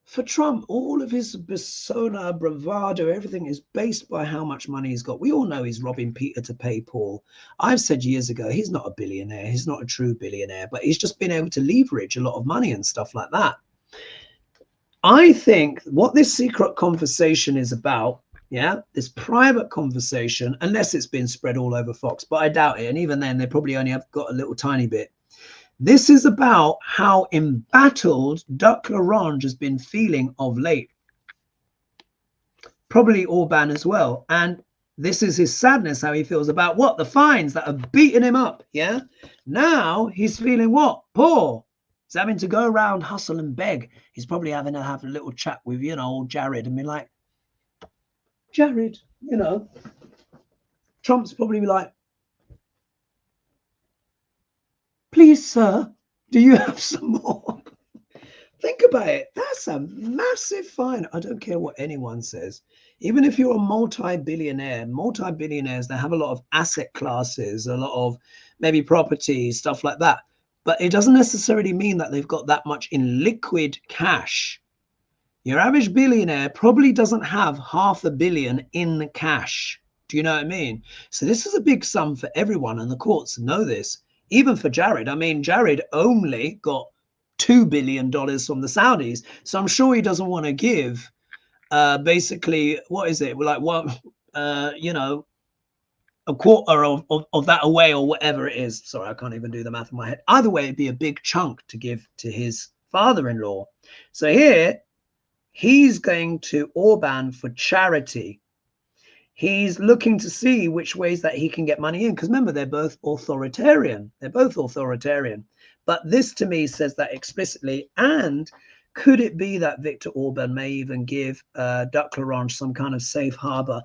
for Trump, all of his persona, bravado, everything is based by how much money he's got. We all know he's robbing Peter to pay Paul. I've said years ago, he's not a billionaire. He's not a true billionaire, but he's just been able to leverage a lot of money and stuff like that. I think what this secret conversation is about, yeah, this private conversation, unless it's been spread all over Fox, but I doubt it. And even then, they probably only have got a little tiny bit. This is about how embattled Duck Larange has been feeling of late. Probably Orban as well. And this is his sadness, how he feels about what? The fines that are beating him up, yeah? Now he's feeling what? Poor. He's having to go around, hustle and beg. He's probably having to have a little chat with, you know, old Jared and be like, Jared, you know, Trump's probably like, please, sir, do you have some more? Think about it. That's a massive fine. I don't care what anyone says. Even if you're a multi-billionaire, multi-billionaires, they have a lot of asset classes, a lot of maybe property, stuff like that. But it doesn't necessarily mean that they've got that much in liquid cash. Your average billionaire probably doesn't have $500 million in cash. Do you know what I mean? So this is a big sum for everyone, and the courts know this. Even for Jared. I mean, Jared only got $2 billion from the Saudis. So I'm sure he doesn't want to give basically, what is it? Like, one, you know, a quarter of that away or whatever it is. Sorry, I can't even do the math in my head. Either way, it'd be a big chunk to give to his father-in-law. So here, he's going to Orban for charity. He's looking to see which ways that he can get money in. Because remember, they're both authoritarian. But this to me says that explicitly. And could it be that Viktor Orban may even give Duck Larange some kind of safe harbor?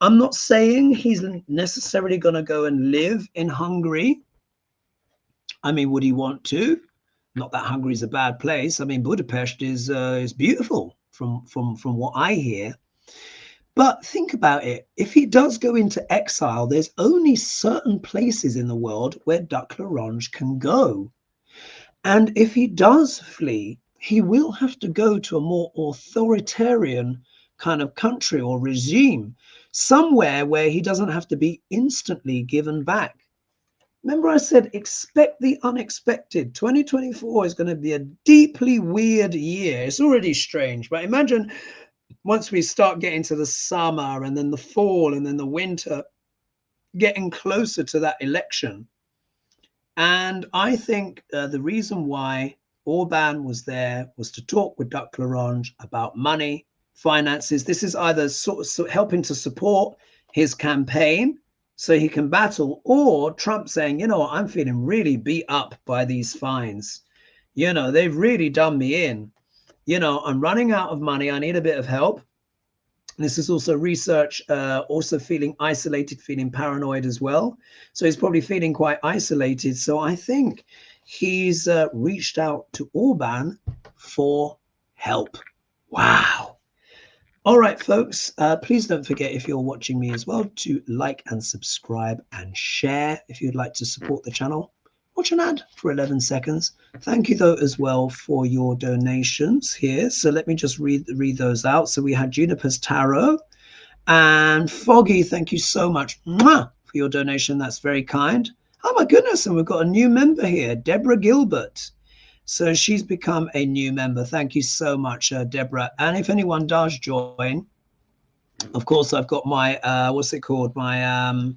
I'm not saying he's necessarily going to go and live in Hungary. I mean, would he want to? Not that Hungary is a bad place. I mean, Budapest is beautiful from what I hear. But think about it. If he does go into exile, there's only certain places in the world where Duck Larange can go. And if he does flee, he will have to go to a more authoritarian kind of country or regime, somewhere where he doesn't have to be instantly given back. Remember I said, expect the unexpected. 2024 is going to be a deeply weird year. It's already strange, but imagine once we start getting to the summer and then the fall and then the winter, getting closer to that election. And I think the reason why Orban was there was to talk with Duck Larange about money, finances. This is either sort of helping to support his campaign so he can battle, or Trump saying, you know what, I'm feeling really beat up by these fines. You know, they've really done me in. You know, I'm running out of money. I need a bit of help. This is also research, also feeling isolated, feeling paranoid as well. So he's probably feeling quite isolated. So I think he's reached out to Orban for help. Wow. All right, folks, please don't forget, if you're watching me as well, to like and subscribe and share if you'd like to support the channel. Watch an ad for 11 seconds. Thank you, though, as well for your donations here. So let me just read those out. So we had Juniper's Tarot, And Foggy, thank you so much for your donation. That's very kind. Oh my goodness, and we've got a new member here, Deborah Gilbert. So she's become a new member. Thank you so much, Deborah. And if anyone does join, of course, I've got my, what's it called? My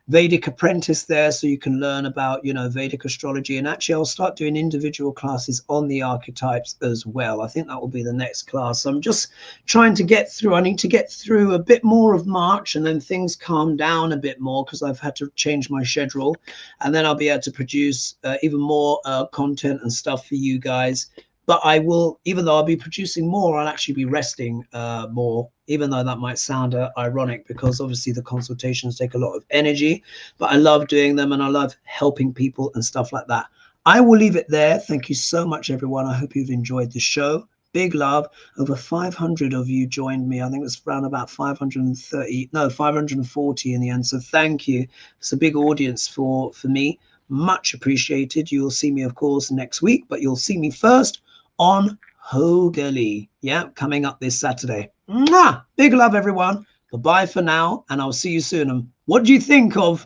Vedic apprentice there, so you can learn about, you know, Vedic astrology. And actually, I'll start doing individual classes on the archetypes as well. I think that will be the next class. So I'm just trying to get through. I need to get through a bit more of March, and then things calm down a bit more because I've had to change my schedule. And then I'll be able to produce even more content and stuff for you guys. But I will, even though I'll be producing more, I'll actually be resting more, even though that might sound ironic, because obviously the consultations take a lot of energy, but I love doing them and I love helping people and stuff like that. I will leave it there. Thank you so much, everyone. I hope you've enjoyed the show. Big love. Over 500 of you joined me. I think it was around about 540 in the end. So thank you. It's a big audience for me. Much appreciated. You'll see me, of course, next week, but you'll see me first on Hoggerly, yeah, coming up this Saturday. Mwah! Big love, everyone. Bye for now, and I'll see you soon. And what do you think of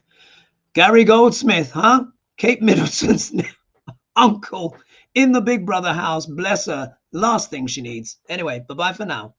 Gary Goldsmith, huh? Kate Middleton's uncle in the Big Brother house. Bless her. Last thing she needs. Anyway, bye for now.